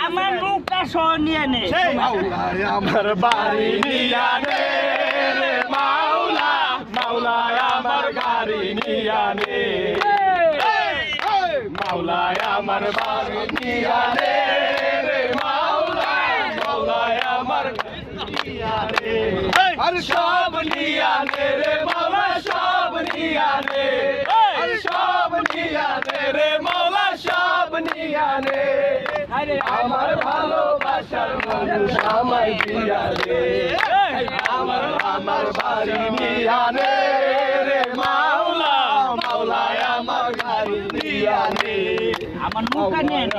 আমার মুখটা নিয়ে নে আমার বাড়ি নিয়া নে রে মাওলা মাওলা আমার গাড়ি নিয়া নে মাওলা আমার বাড়ি নিয়া নে রে মাওলা মাওলা আমার নিয়া নে আর সব নিয়া নে রে মাওলা সব নিয়া নে আর সব নিয়া নে রে মাওলা সব নিয়া নে আমার ভালোবাসার মানুষ আমায় দিয়া রে আমার বাড়ি নিয়া নে রে মাওলা মাওলা আমার গাড়ি দিয়া নে আমার মুখটা নিয়ে নে